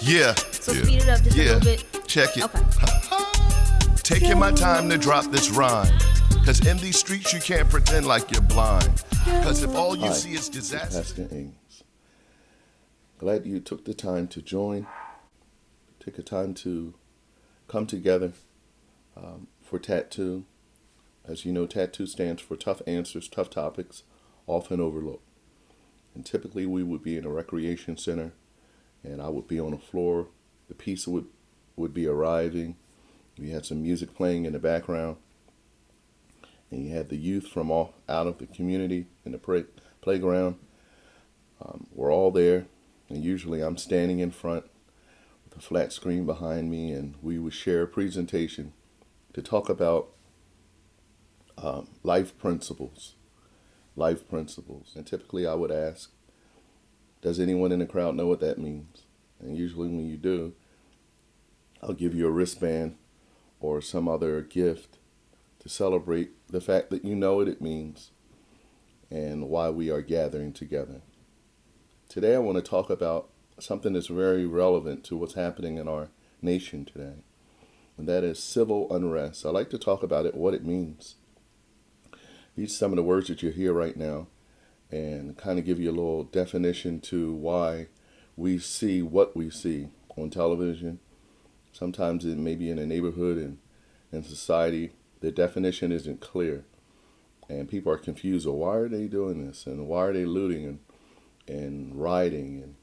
Yeah, So speed it up just a yeah. little bit. Check it. Okay. Taking my time to drop this rhyme. Cause in these streets you can't pretend like you're blind. Cause if all you Hi, see is disaster. Pastor Ames. Glad you took the time to join. Take a time to come together for Tattoo. As you know, Tattoo stands for Tough Answers, Tough Topics, Often Overlooked. And typically we would be in a recreation center and I would be on the floor. The pizza would be arriving. We had some music playing in the background. And you had the youth from all out of the community in the playground. We're all there. And usually I'm standing in front with a flat screen behind me, and we would share a presentation to talk about life principles. Life principles. And typically I would ask, does anyone in the crowd know what that means? And usually when you do, I'll give you a wristband or some other gift to celebrate the fact that you know what it means and why we are gathering together. Today I want to talk about something that's very relevant to what's happening in our nation today, and that is civil unrest. I like to talk about it, what it means. These are some of the words that you hear right now, and kind of give you a little definition to why we see what we see on television. Sometimes it may be in a neighborhood and in society. The definition isn't clear, and people are confused. Well, why are they doing this, and why are they looting and rioting, and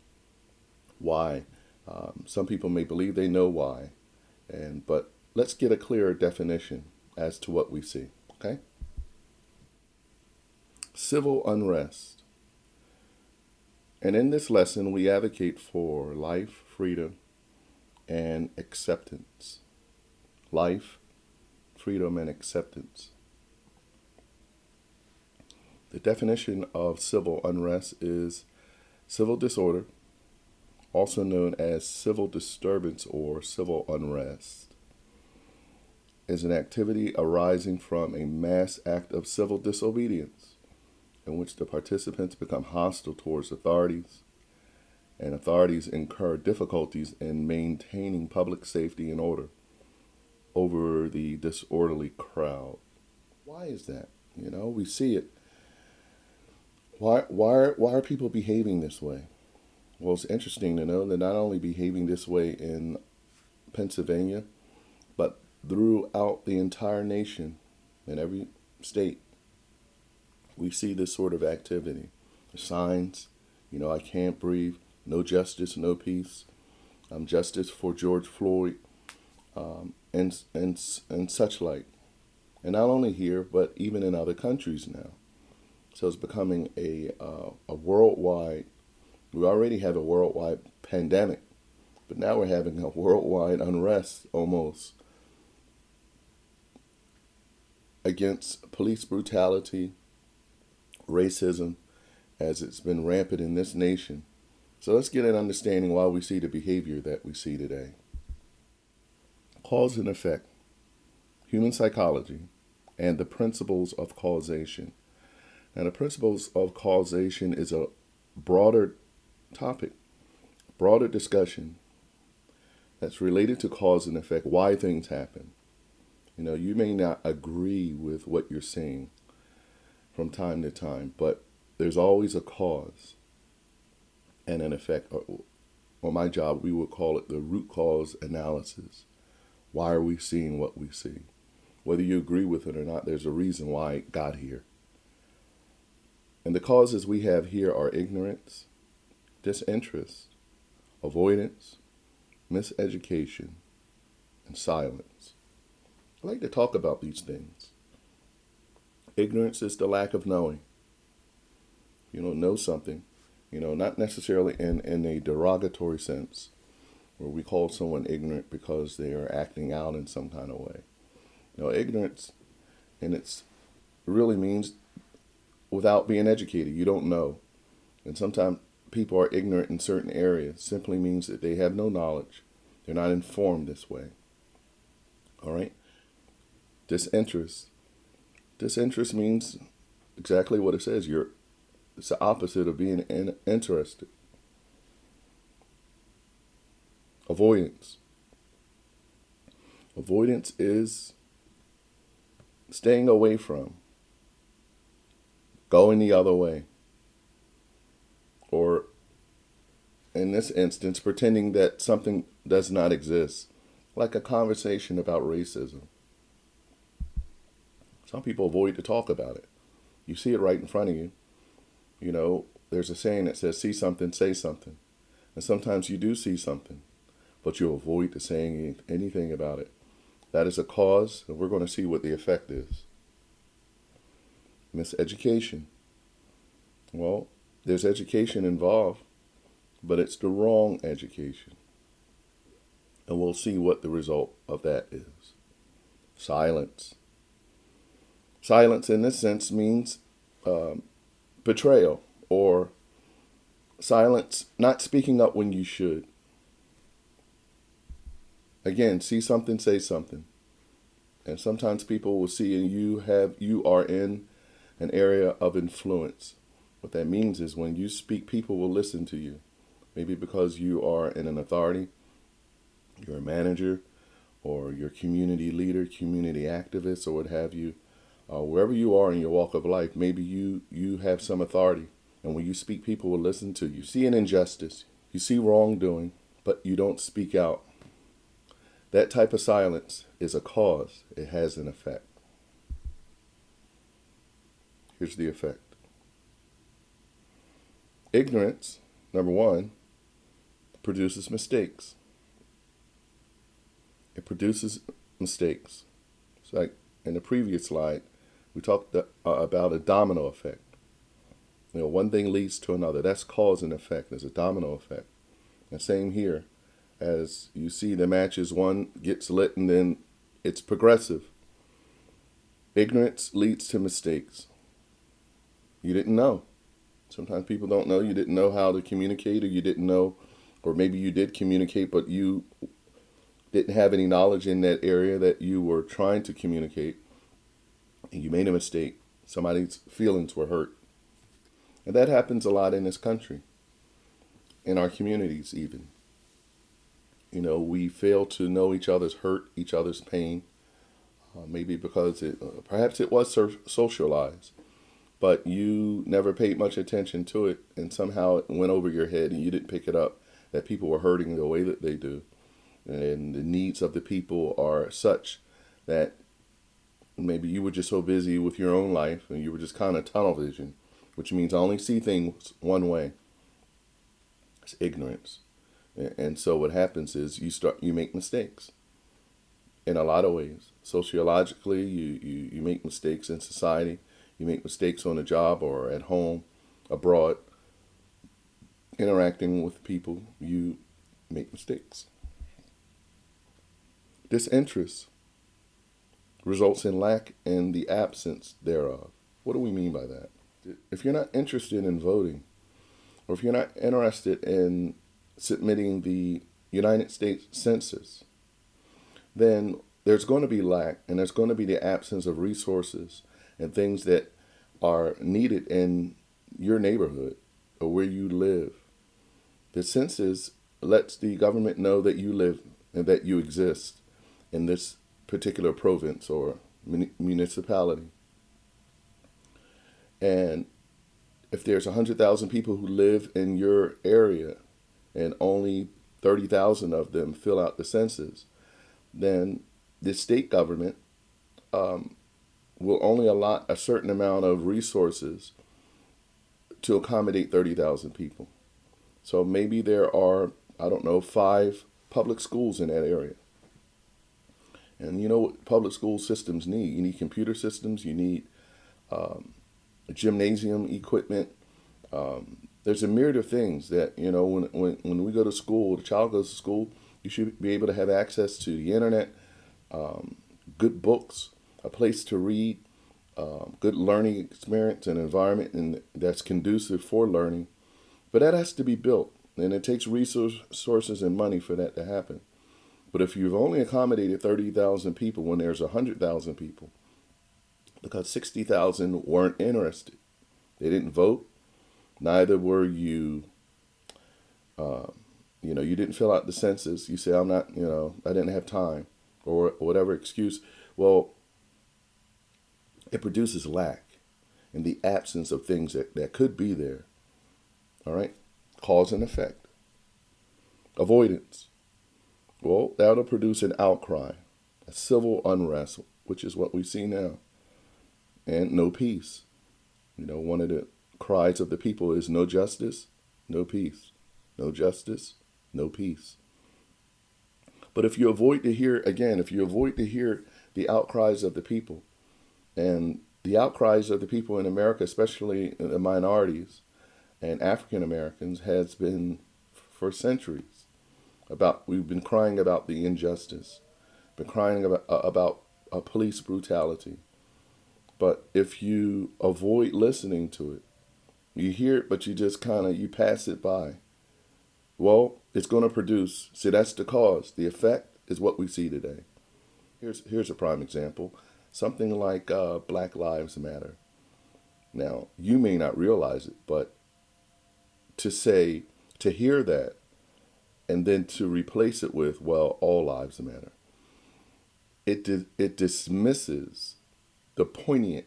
why? Some people may believe they know why, but let's get a clearer definition as to what we see. Okay. Civil unrest. And in this lesson, we advocate for life, freedom, and acceptance. Life, freedom, and acceptance. The definition of civil unrest is civil disorder, also known as civil disturbance or civil unrest, is an activity arising from a mass act of civil disobedience in which the participants become hostile towards authorities, and authorities incur difficulties in maintaining public safety and order over the disorderly crowd. Why is that? We see it. Why are people behaving this way? Well, it's interesting to know they're not only behaving this way in Pennsylvania, but throughout the entire nation, in every state. We see this sort of activity. The signs, I can't breathe, no justice, no peace, justice for George Floyd, and such like. And not only here, but even in other countries now. So it's becoming a worldwide, we already have a worldwide pandemic, but now we're having a worldwide unrest almost against police brutality, racism, as it's been rampant in this nation. So let's get an understanding why we see the behavior that we see today. Cause and effect, human psychology, and the principles of causation. Now, the principles of causation is a broader topic, broader discussion that's related to cause and effect, why things happen. You may not agree with what you're seeing from time to time, but there's always a cause and an effect. On my job, we would call it the root cause analysis. Why are we seeing what we see? Whether you agree with it or not, there's a reason why it got here. And the causes we have here are ignorance, disinterest, avoidance, miseducation, and silence. I like to talk about these things. Ignorance is the lack of knowing. You don't know something, not necessarily in a derogatory sense, where we call someone ignorant because they are acting out in some kind of way. Ignorance, and it really means without being educated. You don't know. And sometimes people are ignorant in certain areas. Simply means that they have no knowledge. They're not informed this way. All right? Disinterest. Disinterest means exactly what it says. It's the opposite of being interested. Avoidance. Avoidance is staying away from, going the other way, or in this instance, pretending that something does not exist, like a conversation about racism. Some people avoid to talk about it. You see it right in front of you. You know, there's a saying that says, see something, say something. And sometimes you do see something, but you avoid to saying anything about it. That is a cause, and we're going to see what the effect is. Miseducation. Well, there's education involved, but it's the wrong education. And we'll see what the result of that is. Silence. Silence in this sense means betrayal, or silence, not speaking up when you should. Again, see something, say something. And sometimes people will see you are in an area of influence. What that means is when you speak, people will listen to you. Maybe because you are in an authority, you're a manager, or you're a community leader, community activist, or what have you. Wherever you are in your walk of life, maybe you have some authority. And when you speak, people will listen to you. You see an injustice, you see wrongdoing, but you don't speak out. That type of silence is a cause. It has an effect. Here's the effect. Ignorance, number one, produces mistakes. It produces mistakes. It's like in the previous slide, we talked about a domino effect. You know, one thing leads to another. That's cause and effect. There's a domino effect. And same here. As you see the matches, one gets lit and then it's progressive. Ignorance leads to mistakes. You didn't know. Sometimes people don't know. You didn't know how to communicate, or you didn't know, or maybe you did communicate, but you didn't have any knowledge in that area that you were trying to communicate, and you made a mistake. Somebody's feelings were hurt. And that happens a lot in this country, in our communities even. You know, we fail to know each other's hurt, each other's pain, maybe because perhaps it was socialized, but you never paid much attention to it, and somehow it went over your head and you didn't pick it up, that people were hurting the way that they do. And the needs of the people are such that maybe you were just so busy with your own life and you were just kind of tunnel vision, which means I only see things one way. It's ignorance. And so what happens is you make mistakes in a lot of ways. Sociologically, you make mistakes in society. You make mistakes on a job or at home, abroad. Interacting with people, you make mistakes. Disinterest results in lack and the absence thereof. What do we mean by that? If you're not interested in voting, or if you're not interested in submitting the United States Census, then there's going to be lack, and there's going to be the absence of resources and things that are needed in your neighborhood or where you live. The census lets the government know that you live and that you exist in this particular province or municipality. And if there's 100,000 people who live in your area and only 30,000 of them fill out the census, then the state government will only allot a certain amount of resources to accommodate 30,000 people. So maybe there are, 5 public schools in that area. And you know what public school systems need? You need computer systems, you need gymnasium equipment. There's a myriad of things that, when we go to school, the child goes to school, you should be able to have access to the internet, good books, a place to read, good learning experience and environment and that's conducive for learning. But that has to be built, and it takes resources and money for that to happen. But if you've only accommodated 30,000 people when there's 100,000 people, because 60,000 weren't interested, they didn't vote, neither were you You didn't fill out the census. You say, I'm not, I didn't have time, or whatever excuse. Well, it produces lack in the absence of things that could be there. All right? Cause and effect. Avoidance. Well, that'll produce an outcry, a civil unrest, which is what we see now. And no peace. One of the cries of the people is no justice, no peace. No justice, no peace. But if you avoid to hear the outcries of the people, and the outcries of the people in America, especially the minorities and African Americans, has been for centuries we've been crying about the injustice, been crying about police brutality. But if you avoid listening to it, you hear it, but you just you pass it by. Well, it's going to produce. See, that's the cause. The effect is what we see today. Here's a prime example. Something like Black Lives Matter. Now, you may not realize it, but to hear that, and then to replace it with, well, all lives matter, it dismisses the poignant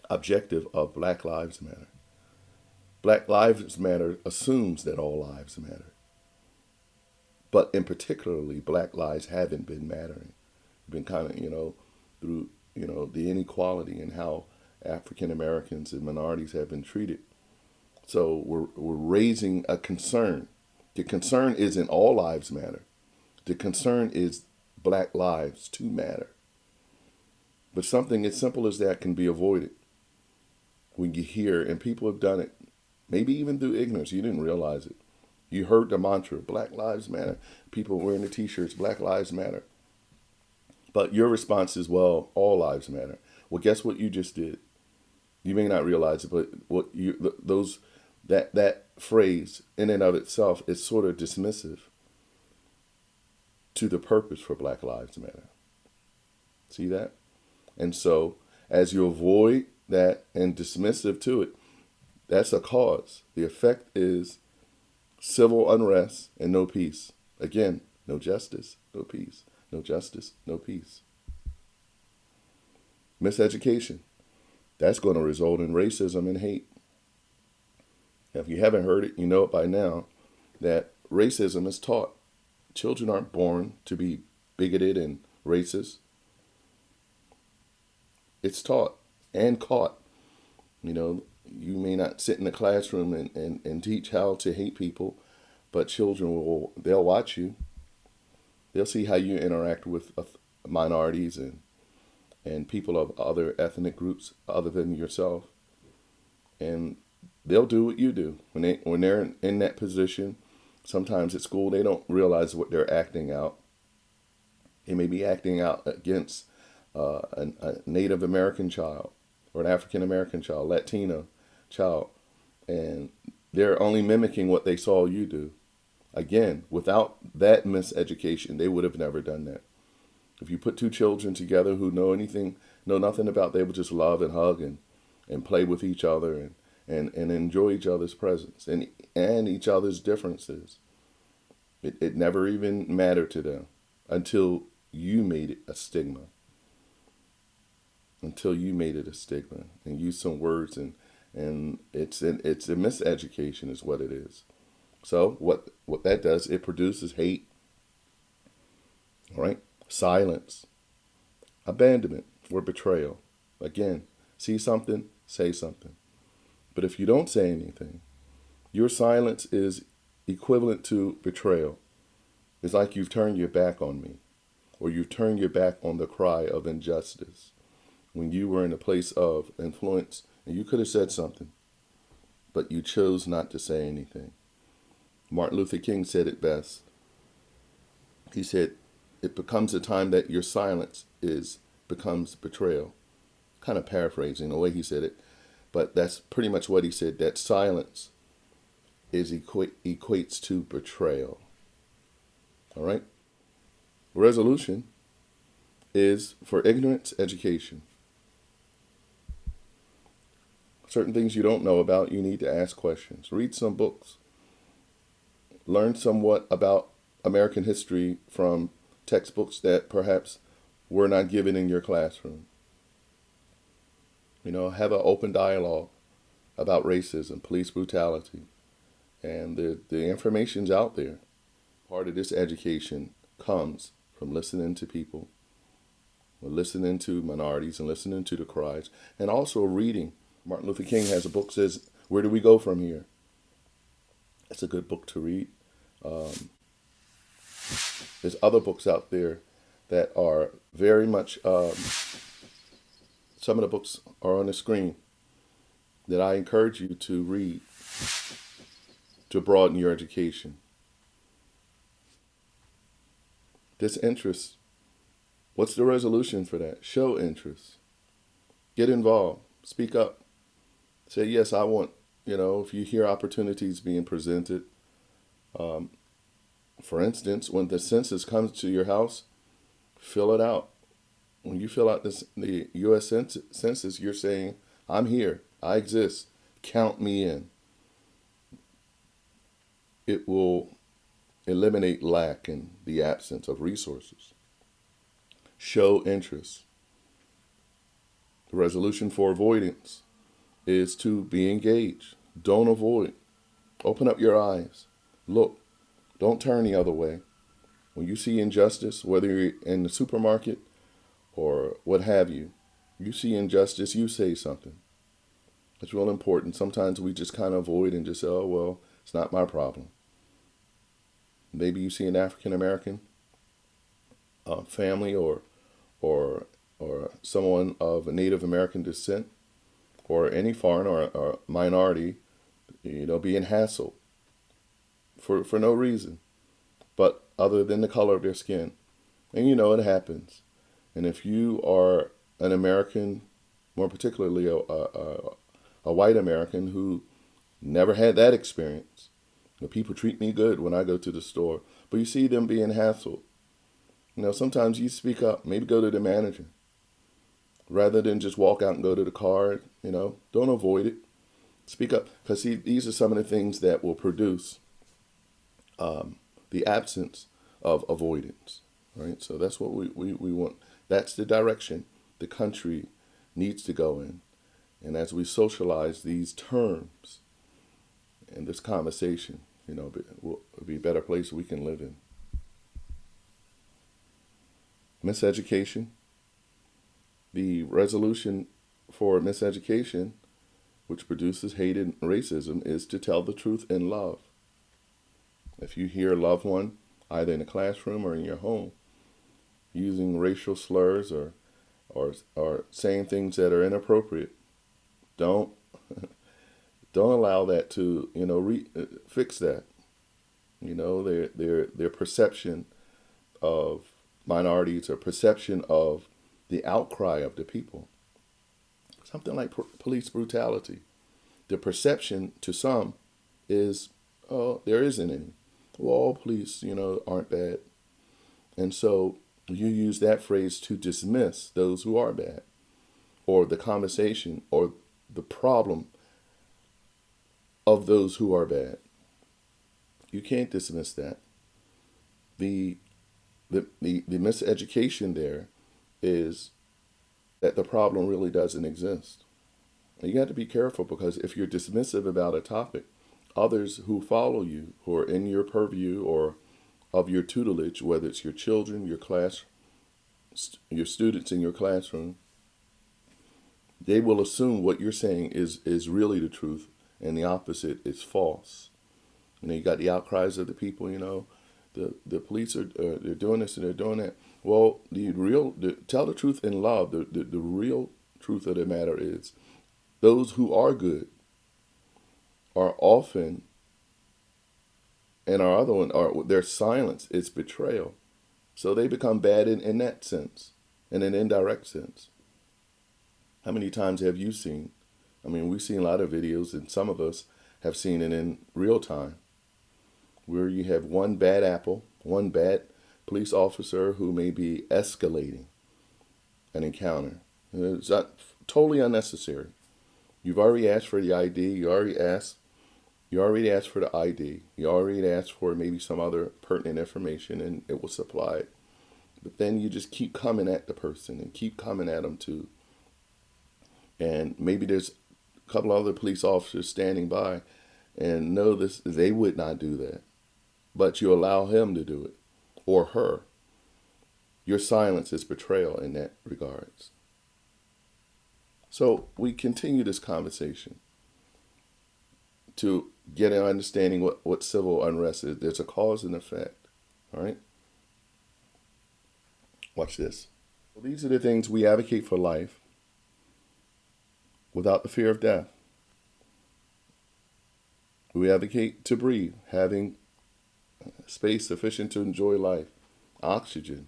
objective of Black Lives Matter. Black Lives Matter assumes that all lives matter. But in particularly, Black lives haven't been mattering. Been through, the inequality and how African Americans and minorities have been treated. So we're raising a concern. The concern isn't all lives matter. The concern is Black lives to matter. But something as simple as that can be avoided when you hear, and people have done it, maybe even through ignorance. You didn't realize it. You heard the mantra, Black Lives Matter. People wearing the t-shirts, Black Lives Matter. But your response is, well, all lives matter. Well, guess what you just did? You may not realize it, but that phrase in and of itself is sort of dismissive to the purpose for Black Lives Matter. See that? And so as you avoid that and dismissive to it, that's a cause. The effect is civil unrest and no peace. Again, no justice, no peace. No justice, no peace. Miseducation. That's going to result in racism and hate. If you haven't heard it, you know it by now, that racism is taught. Children aren't born to be bigoted and racist. It's taught and caught. You may not sit in the classroom and teach how to hate people, but children they'll watch you. They'll see how you interact with minorities and people of other ethnic groups other than yourself. And they'll do what you do. When they're in that position, sometimes at school, they don't realize what they're acting out. They may be acting out against a Native American child or an African American child, Latino child. And they're only mimicking what they saw you do. Again, without that miseducation, they would have never done that. If you put two children together who know nothing about, they would just love and hug and play with each other and enjoy each other's presence and each other's differences. It never even mattered to them until you made it a stigma. Until you made it a stigma and used some words and it's a miseducation is what it is. So what that does, it produces hate. All right? Silence, abandonment, or betrayal. Again, see something, say something. But if you don't say anything, your silence is equivalent to betrayal. It's like you've turned your back on me, or you've turned your back on the cry of injustice when you were in a place of influence and you could have said something, but you chose not to say anything. Martin Luther King said it best. He said, it becomes a time that your silence becomes betrayal. Kind of paraphrasing the way he said it, but that's pretty much what he said, that silence equates to betrayal. All right? Resolution is for ignorance, education. Certain things you don't know about, you need to ask questions. Read some books. learn somewhat about American history from textbooks that perhaps were not given in your classroom. Have an open dialogue about racism, police brutality, and the information's out there. Part of this education comes from listening to people, listening to minorities and listening to the cries, and also reading. Martin Luther King has a book says, "Where do we go from here?" It's a good book to read. There's other books out there that are very much, some of the books are on the screen that I encourage you to read to broaden your education. This interest, what's the resolution for that? Show interest. Get involved. Speak up. Say, yes, I want, if you hear opportunities being presented, for instance, when the census comes to your house, fill it out. When you fill out the U.S. Census, you're saying, I'm here. I exist. Count me in. It will eliminate lack and the absence of resources. Show interest. The resolution for avoidance is to be engaged. Don't avoid. Open up your eyes. Look. Don't turn the other way. When you see injustice, whether you're in the supermarket or what have you, you see injustice, you say something. It's real important. Sometimes we just kind of avoid and just say, oh, well, it's not my problem. Maybe you see an African American family or someone of Native American descent or any foreign or minority, being hassled for no reason, but other than the color of their skin. And it happens. And if you are an American, more particularly a white American who never had that experience, people treat me good when I go to the store, but you see them being hassled. Sometimes you speak up, maybe go to the manager, rather than just walk out and go to the car. Don't avoid it. Speak up, because these are some of the things that will produce the absence of avoidance, right? So that's what we want. That's the direction the country needs to go in. And as we socialize these terms and this conversation, it'll be a better place we can live in. Miseducation. The resolution for miseducation, which produces hate and racism, is to tell the truth in love. If you hear a loved one, either in a classroom or in your home, using racial slurs or saying things that are inappropriate, don't allow that to fix that. Their perception of minorities or perception of the outcry of the people. Something like police brutality. The perception to some is, oh, there isn't any. Well, all police, aren't bad. And so you use that phrase to dismiss those who are bad, or the conversation or the problem of those who are bad. You can't dismiss that. The miseducation there is that the problem really doesn't exist. And you have to be careful, because if you're dismissive about a topic, others who follow you, who are in your purview or of your tutelage, whether it's your children, your class, your students in your classroom, they will assume what you're saying is really the truth and the opposite is false. You got the outcries of the people, the police are they're doing this and they're doing that. Well, tell the truth in love. The real truth of the matter is those who are good are often, and our other one, their silence is betrayal. So they become bad in that sense, in an indirect sense. How many times have you seen? We've seen a lot of videos, and some of us have seen it in real time, where you have one bad apple, one bad police officer who may be escalating an encounter. It's not totally unnecessary. You've already asked for the ID. You already asked You already asked for the ID. You already asked for maybe some other pertinent information, and it was supplied. But then you just keep coming at the person and keep coming at them too. And maybe there's a couple other police officers standing by and know this, they would not do that. But you allow him to do it, or her. Your silence is betrayal in that regards. So we continue this conversation to get an understanding what civil unrest is. There's a cause and effect. All right? Watch this. Well, these are the things we advocate for: life without the fear of death. We advocate to breathe, having space sufficient to enjoy life. Oxygen.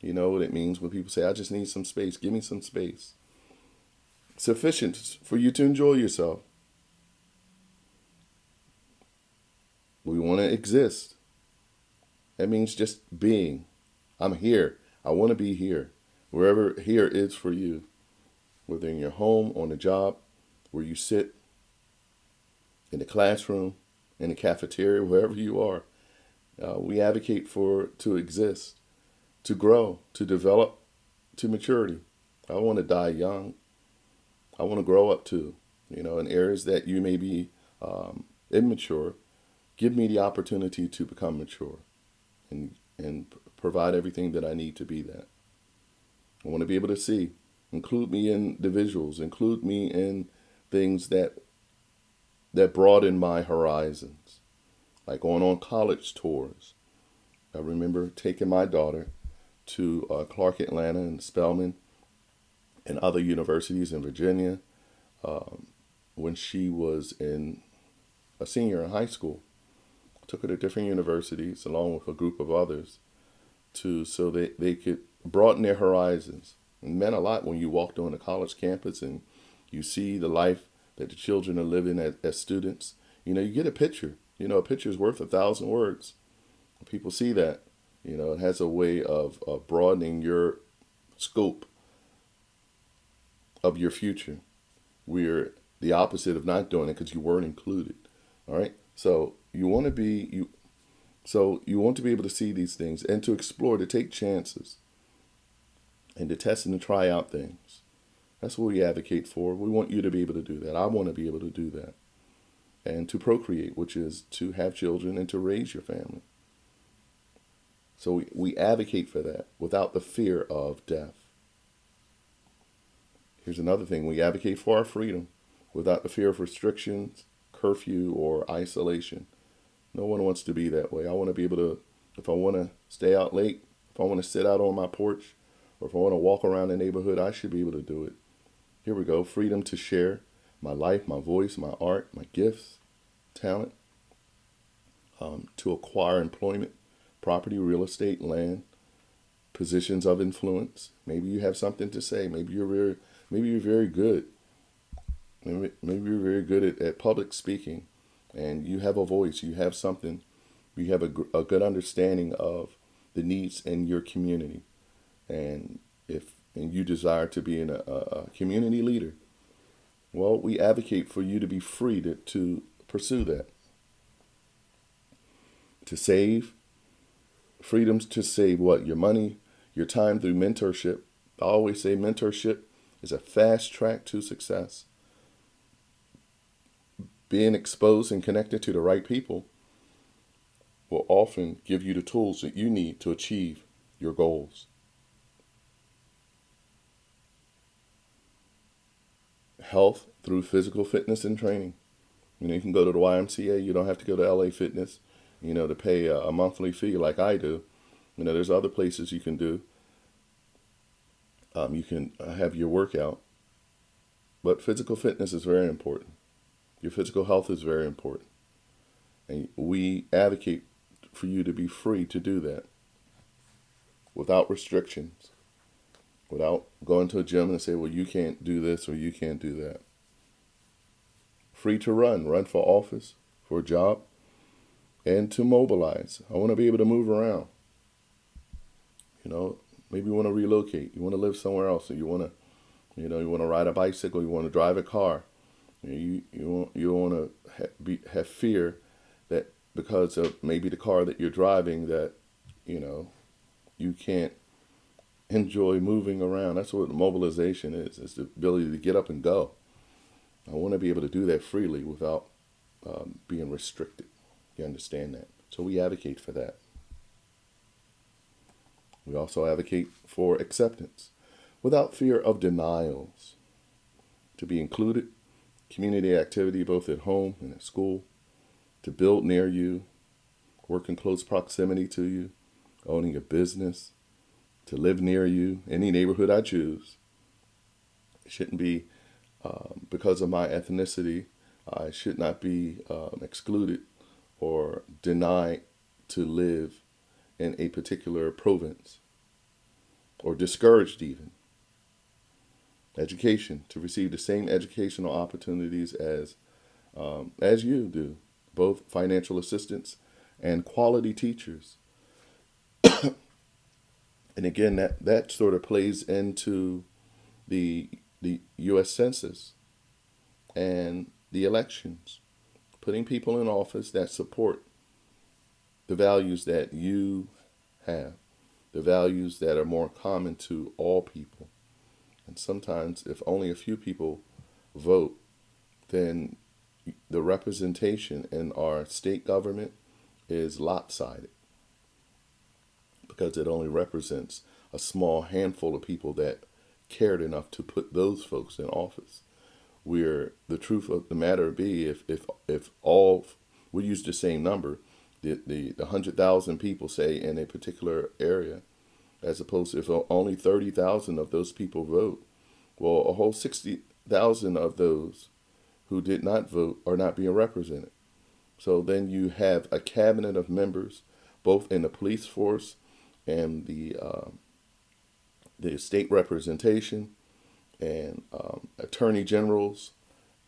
You know what it means when people say, I just need some space. Give me some space. Sufficient for you to enjoy yourself. We want to exist. That means just being. I'm here. I want to be here. Wherever here is for you. Whether in your home, on the job, where you sit, in the classroom, in the cafeteria, wherever you are. We advocate to exist, to grow, to develop, to maturity. I want to die young. I want to grow up too. In areas that you may be immature, give me the opportunity to become mature and provide everything that I need to be that. I want to be able to see. Include me in the visuals. Include me in things that broaden my horizons. Like going on college tours. I remember taking my daughter to Clark Atlanta and Spelman and other universities in Virginia when she was a senior in high school. I took her to different universities along with a group of others so that they could broaden their horizons. It meant a lot when you walked on a college campus and you see the life that the children are living as students. You get a picture. A picture is worth 1,000 words. People see that. It has a way of broadening your scope of your future. We're the opposite of not doing it because you weren't included. All right. So you want to be able to see these things and to explore, to take chances, and to test and to try out things. That's what we advocate for. We want you to be able to do that. I want to be able to do that. And to procreate, which is to have children and to raise your family. So we advocate for that without the fear of death. Here's another thing. We advocate for our freedom without the fear of restrictions, curfew, or isolation. No one wants to be that way. I want to be able to, if I want to stay out late, if I want to sit out on my porch, or if I want to walk around the neighborhood, I should be able to do it. Here we go. Freedom to share my life, my voice, my art, my gifts, talent, to acquire employment, property, real estate, land, positions of influence. Maybe you have something to say. Maybe you're very good. Maybe you're very good at public speaking, and you have a voice. You have something. You have a good understanding of the needs in your community, and you desire to be a community leader. Well, we advocate for you to be free to pursue that. To save, freedoms to save what? Your money, your time through mentorship. I always say mentorship is a fast track to success. Being exposed and connected to the right people will often give you the tools that you need to achieve your goals. Health through physical fitness and training. You can go to the YMCA. You don't have to go to LA Fitness, to pay a monthly fee like I do. There's other places you can do. You can have your workout. But physical fitness is very important. Your physical health is very important. And we advocate for you to be free to do that without restrictions. Without going to a gym and say, well, you can't do this or you can't do that. Free to run for office, for a job, and to mobilize. I want to be able to move around. Maybe you want to relocate. You want to live somewhere else. Or you want to ride a bicycle. You want to drive a car. You don't want to have fear that because of maybe the car that you're driving that you can't enjoy moving around. That's what mobilization is. It's the ability to get up and go. I want to be able to do that freely without being restricted. You understand that? So we advocate for that. We also advocate for acceptance without fear of denials. To be included, community activity both at home and at school, to build near you, work in close proximity to you, owning a business, to live near you, any neighborhood I choose. It shouldn't be because of my ethnicity. I should not be excluded or denied to live in a particular province or discouraged even. Education, to receive the same educational opportunities as you do, both financial assistance and quality teachers. And again, that sort of plays into the U.S. Census and the elections, putting people in office that support the values that you have, the values that are more common to all people. And sometimes, if only a few people vote, then the representation in our state government is lopsided because it only represents a small handful of people that cared enough to put those folks in office. Where the truth of the matter be, if all, we use the same number, the 100,000 people say in a particular area, as opposed to if only 30,000 of those people vote, well, a whole 60,000 of those who did not vote are not being represented. So then you have a cabinet of members, both in the police force and the state representation and attorney generals,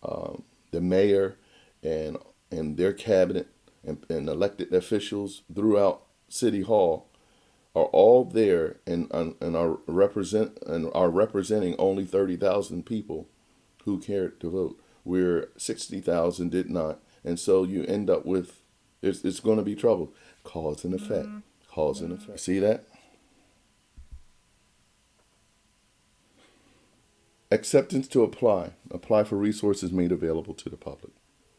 the mayor and their cabinet and elected officials throughout City Hall are all there and are representing only 30,000 people who cared to vote, where 60,000 did not, and so you end up with it's going to be trouble. Cause and effect. Cause and effect. See that? Acceptance to apply. Apply for resources made available to the public.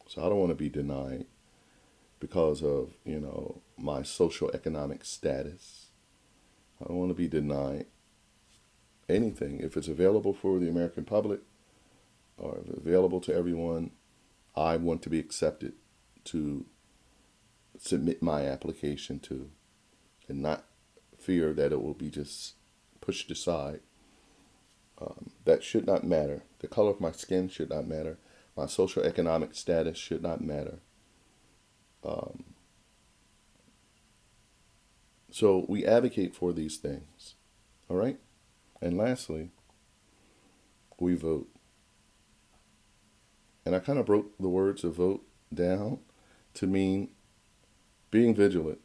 So I don't want to be denied because of, my social economic status. I don't want to be denied anything. If it's available for the American public or available to everyone, I want to be accepted to submit my application to and not fear that it will be just pushed aside. That should not matter. The color of my skin should not matter. My social economic status should not matter. So we advocate for these things. All right? And lastly, we vote. And I kind of broke the words of vote down to mean being vigilant.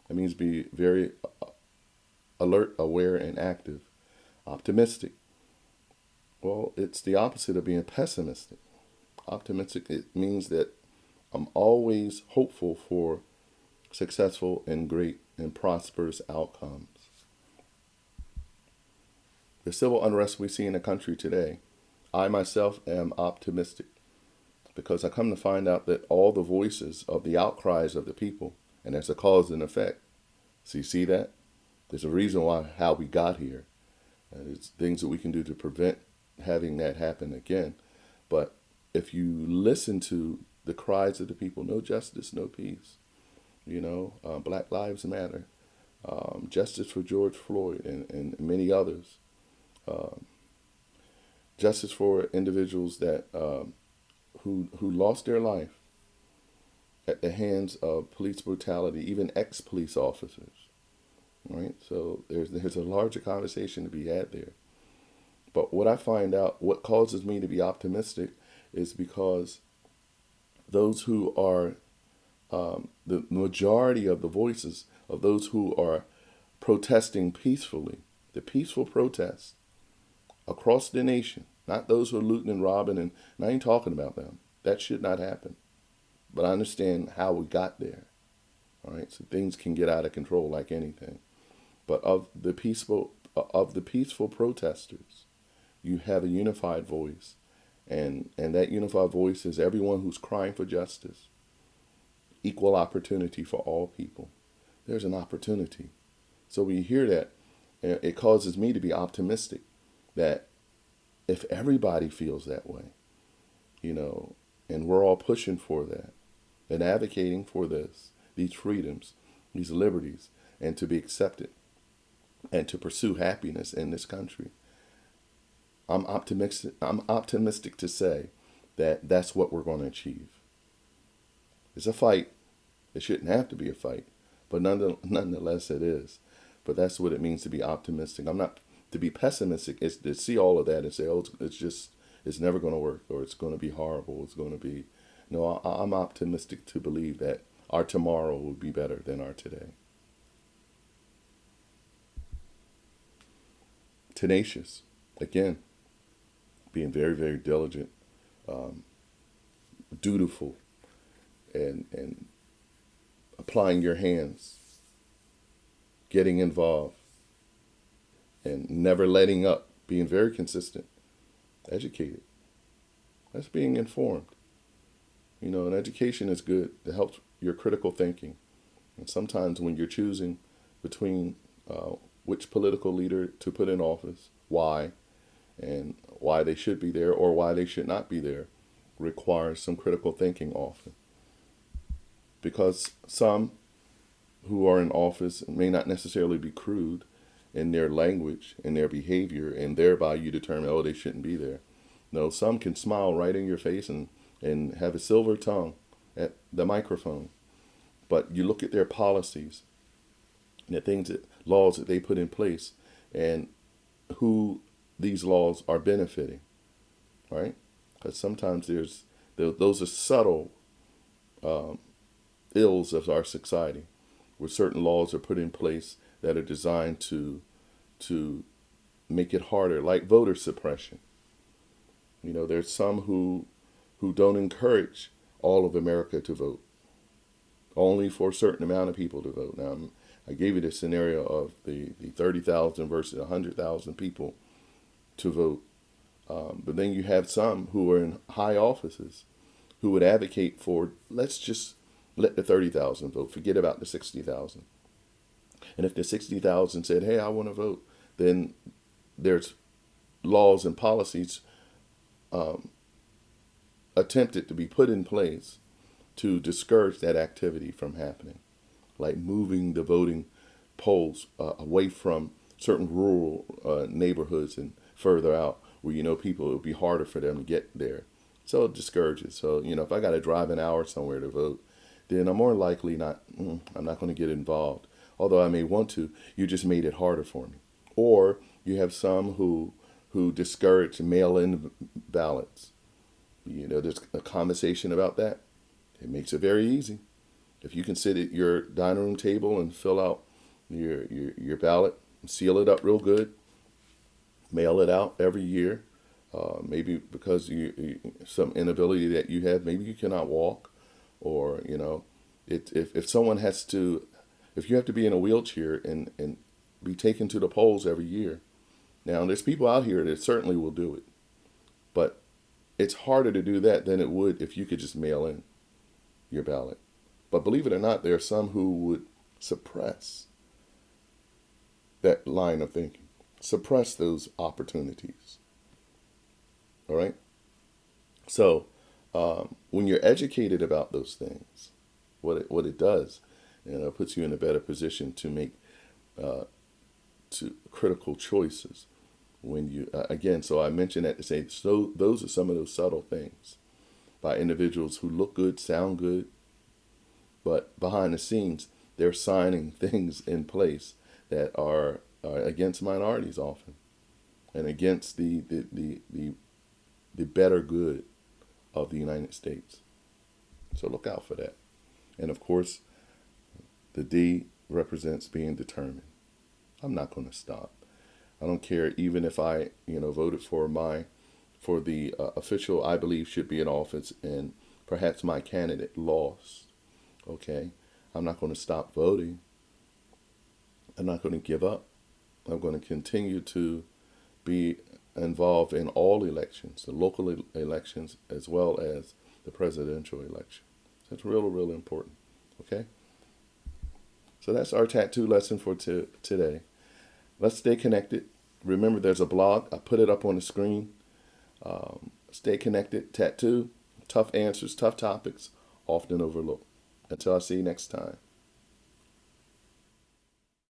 It means be very alert, aware, and active. Optimistic. Well, it's the opposite of being pessimistic. Optimistic, it means that I'm always hopeful for successful and great and prosperous outcomes. The civil unrest we see in the country today, I myself am optimistic because I come to find out that all the voices of the outcries of the people, and there's a cause and effect. So you see that? There's a reason how we got here. There's things that we can do to prevent having that happen again. But if you listen to the cries of the people, no justice, no peace, Black Lives Matter, justice for George Floyd and many others, justice for individuals that who lost their life at the hands of police brutality, even ex-police officers. Right, so there's a larger conversation to be had there. But what I find out, what causes me to be optimistic, is because those who are the majority of the voices of those who are protesting peacefully, the peaceful protests across the nation, not those who are looting and robbing, and I ain't talking about them. That should not happen. But I understand how we got there. All right, so things can get out of control like anything. But of the peaceful protesters, you have a unified voice, and that unified voice is everyone who's crying for justice, equal opportunity for all people. There's an opportunity. So when you hear that, it causes me to be optimistic that if everybody feels that way, and we're all pushing for that and advocating for these freedoms, these liberties, and to be accepted and to pursue happiness in this country, I'm optimistic to say that that's what we're going to achieve. It's a fight. It shouldn't have to be a fight, but nonetheless it is. But that's what it means to be optimistic. I'm not to be pessimistic. Is to see all of that and say, oh, it's never going to work, or it's going to be horrible. It's going to be. No, I'm optimistic to believe that our tomorrow will be better than our today. Tenacious, again, being very, very diligent, dutiful, and applying your hands, getting involved, and never letting up, being very consistent, educated. That's being informed. And education is good. It helps your critical thinking. And sometimes when you're choosing between which political leader to put in office, why, and why they should be there or why they should not be there, requires some critical thinking often. Because some who are in office may not necessarily be crude in their language, in their behavior, and thereby you determine, oh, they shouldn't be there. No, some can smile right in your face and have a silver tongue at the microphone. But you look at their policies, the laws that they put in place, and who these laws are benefiting, right? Because sometimes those are subtle ills of our society, where certain laws are put in place that are designed to make it harder, like voter suppression. There's some who don't encourage all of America to vote, only for a certain amount of people to vote. Now, I gave you the scenario of the 30,000 versus 100,000 people to vote. But then you have some who are in high offices who would advocate for, let's just let the 30,000 vote, forget about the 60,000. And if the 60,000 said, hey, I want to vote, then there's laws and policies attempted to be put in place to discourage that activity from happening, like moving the voting polls away from certain rural neighborhoods and further out where, people, it would be harder for them to get there. So it discourages. So, if I got to drive an hour somewhere to vote, then I'm more likely I'm not going to get involved. Although I may want to, you just made it harder for me. Or you have some who discourage mail-in ballots. There's a conversation about that. It makes it very easy. If you can sit at your dining room table and fill out your ballot, seal it up real good, mail it out every year. Maybe because you some inability that you have, maybe you cannot walk, or if someone has to, if you have to be in a wheelchair and be taken to the polls every year. Now there's people out here that certainly will do it, but it's harder to do that than it would if you could just mail in your ballot. But believe it or not, there are some who would suppress that line of thinking, suppress those opportunities. All right? So when you're educated about those things, what it does, it puts you in a better position to make to critical choices. When you again, so I mentioned that to say, so those are some of those subtle things by individuals who look good, sound good, but behind the scenes they're signing things in place that are against minorities often, and against the better good of the United States. So look out for that. And of course, the D represents being determined. I'm not going to stop. I don't care, even if I, voted for my for the official I believe should be in office, and perhaps my candidate lost. Okay, I'm not going to stop voting. I'm not going to give up. I'm going to continue to be involved in all elections, the local elections as well as the presidential election. That's real important. Okay? So that's our tattoo lesson for today. Let's stay connected. Remember, there's a blog. I put it up on the screen. Stay connected. Tattoo. Tough answers, tough topics, often overlooked. Until I see you next time.